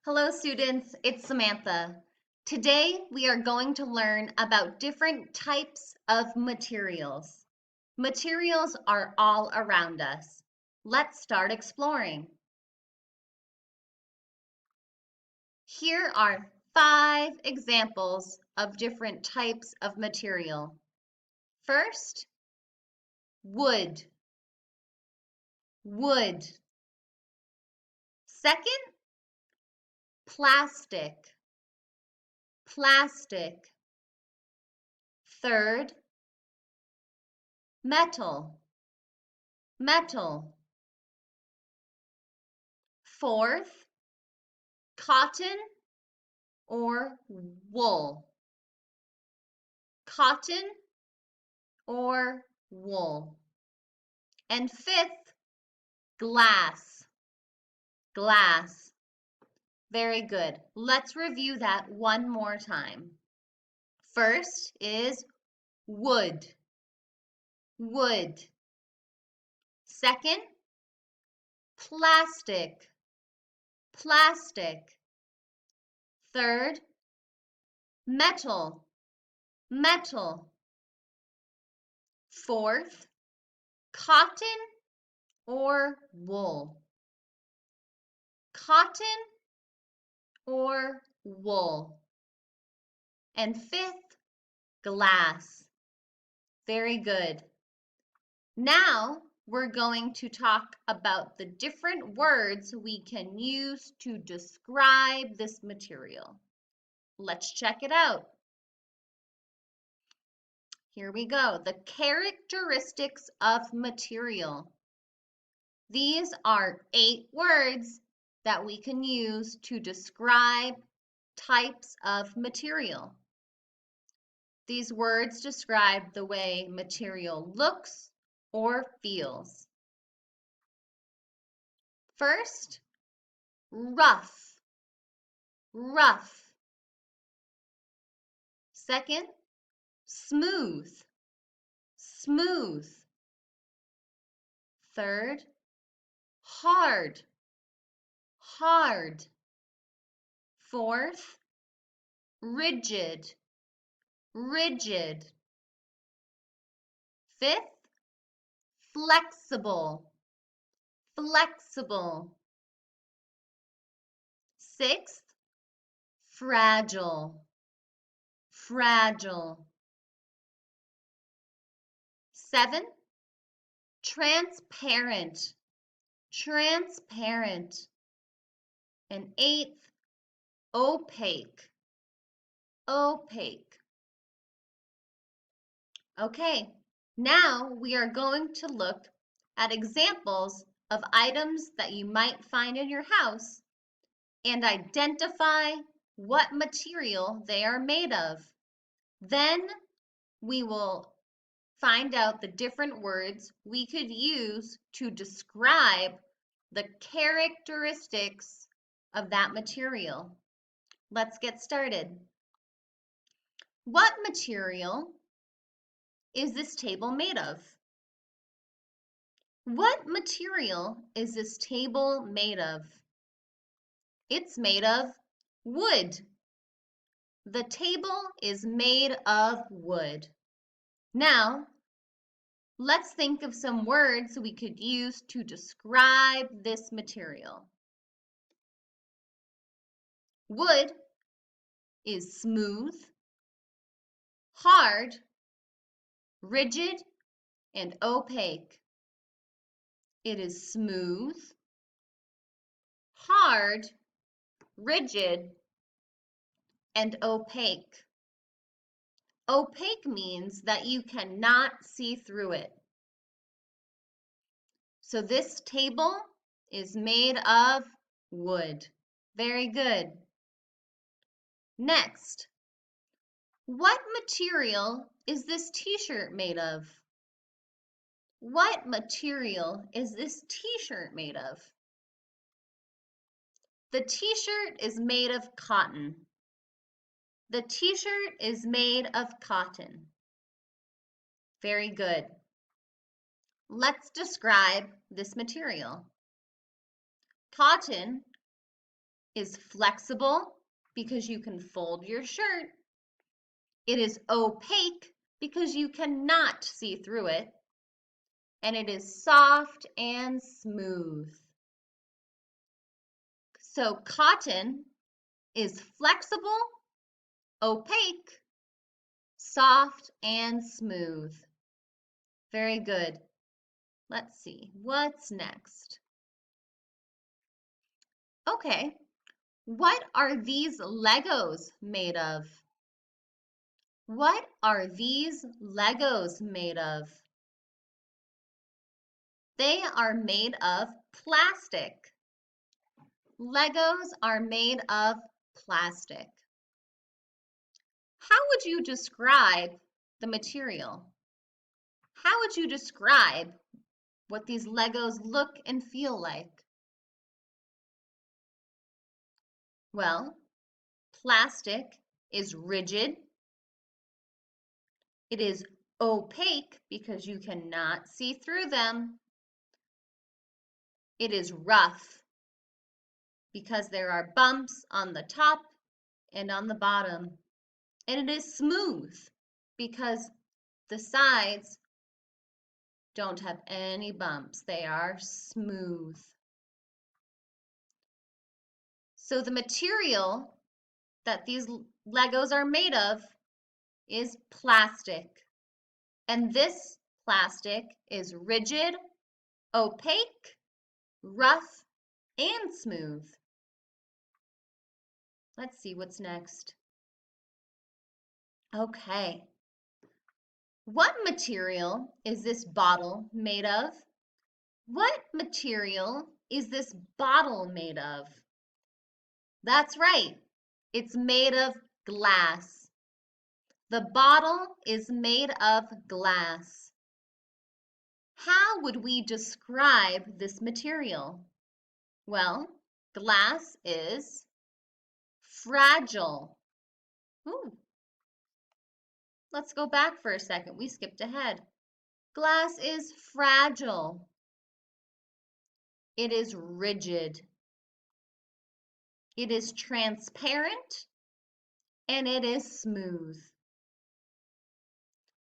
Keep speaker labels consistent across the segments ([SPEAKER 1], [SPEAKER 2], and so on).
[SPEAKER 1] Hello students, it's Samantha. Today we are going to learn about different types of materials. Materials are all around us. Let's start exploring. Here are 5 examples of different types of material. First, wood. Wood. Second, plastic. Plastic. Third, metal. Metal. Fourth, cotton or wool. Cotton or wool. And fifth, glass. Glass. Very good. Let's review that one more time. First is wood. Wood. Second, plastic. Plastic. Third, metal. Metal. Fourth, cotton or wool. Cotton or wool. And fifth, glass. Very good. Now we're going to talk about the different words we can use to describe this material. Let's check it out. Here we go. The characteristics of material. These are 8 words that we can use to describe types of material. These words describe the way material looks or feels. First, rough. Rough. Second, smooth. Smooth. Third, hard. Hard. Fourth, rigid. Rigid. Fifth, flexible. Flexible. Sixth, fragile. Fragile. 7, transparent. Transparent. And 8th, opaque. Opaque. Okay, now we are going to look at examples of items that you might find in your house and identify what material they are made of. Then we will find out the different words we could use to describe the characteristics of that material. Let's get started. What material is this table made of? What material is this table made of? It's made of wood. The table is made of wood. Now, let's think of some words we could use to describe this material. Wood is smooth, hard, rigid, and opaque. It is smooth, hard, rigid, and opaque. Opaque means that you cannot see through it. So this table is made of wood. Very good. Next, what material is this t-shirt made of? What material is this t-shirt made of? The t-shirt is made of cotton. The t-shirt is made of cotton. Very good. Let's describe this material. Cotton is flexible because you can fold your shirt. It is opaque because you cannot see through it. And it is soft and smooth. So cotton is flexible, opaque, soft, and smooth. Very good. Let's see, what's next? Okay, what are these Legos made of? What are these Legos made of? They are made of plastic. Legos are made of plastic. How would you describe the material? How would you describe what these Legos look and feel like? Well, plastic is rigid. It is opaque because you cannot see through them. It is rough because there are bumps on the top and on the bottom. And it is smooth because the sides don't have any bumps. They are smooth. So the material that these Legos are made of is plastic. And this plastic is rigid, opaque, rough, and smooth. Let's see what's next. Okay. What material is this bottle made of? What material is this bottle made of? That's right. It's made of glass. The bottle is made of glass. How would we describe this material? Well, glass is fragile. Ooh, let's go back for a second. We skipped ahead. Glass is fragile. It is rigid. It is transparent and it is smooth.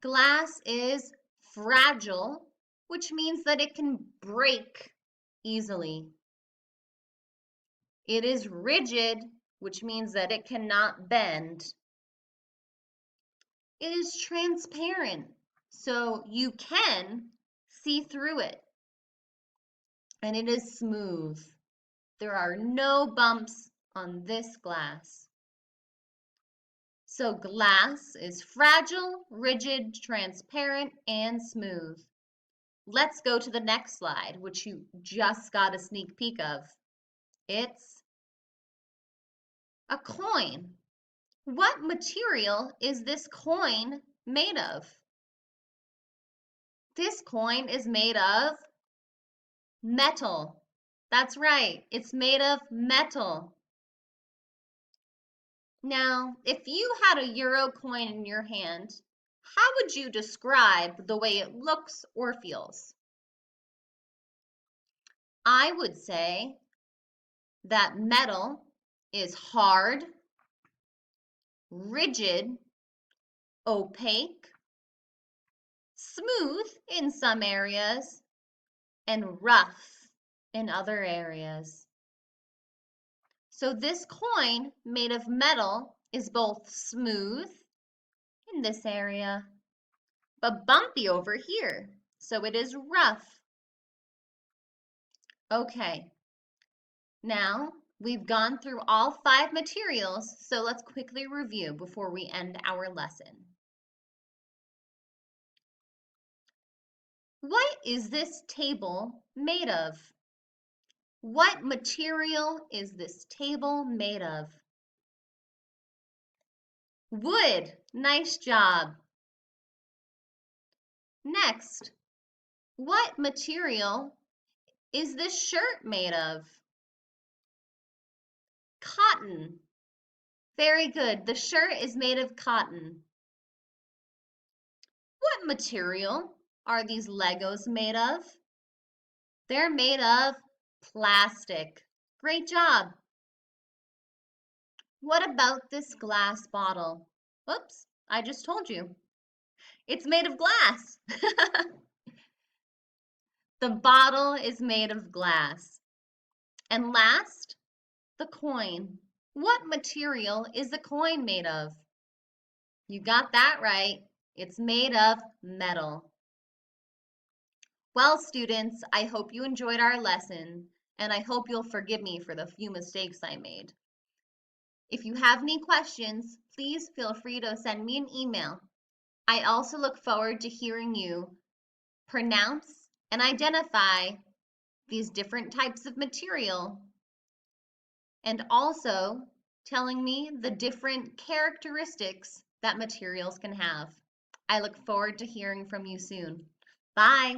[SPEAKER 1] Glass is fragile, which means that it can break easily. It is rigid, which means that it cannot bend. It is transparent, so you can see through it. And it is smooth. There are no bumps on this glass. So glass is fragile, rigid, transparent, and smooth. Let's go to the next slide, which you just got a sneak peek of. It's a coin. What material is this coin made of? This coin is made of metal. That's right, it's made of metal. Now, if you had a euro coin in your hand, how would you describe the way it looks or feels? I would say that metal is hard, rigid, opaque, smooth in some areas, and rough in other areas. So this coin made of metal is both smooth in this area, but bumpy over here. So it is rough. Okay, now we've gone through all 5 materials, so let's quickly review before we end our lesson. What is this table made of? What material is this table made of? Wood. Nice job. Next, what material is this shirt made of? Cotton. Very good. The shirt is made of cotton. What material are these Legos made of? They're made of plastic. Great job. What about this glass bottle? Whoops, I just told you. It's made of glass. The bottle is made of glass. And last, the coin. What material is the coin made of? You got that right. It's made of metal. Well, students, I hope you enjoyed our lesson, and I hope you'll forgive me for the few mistakes I made. If you have any questions, please feel free to send me an email. I also look forward to hearing you pronounce and identify these different types of material, and also telling me the different characteristics that materials can have. I look forward to hearing from you soon. Bye.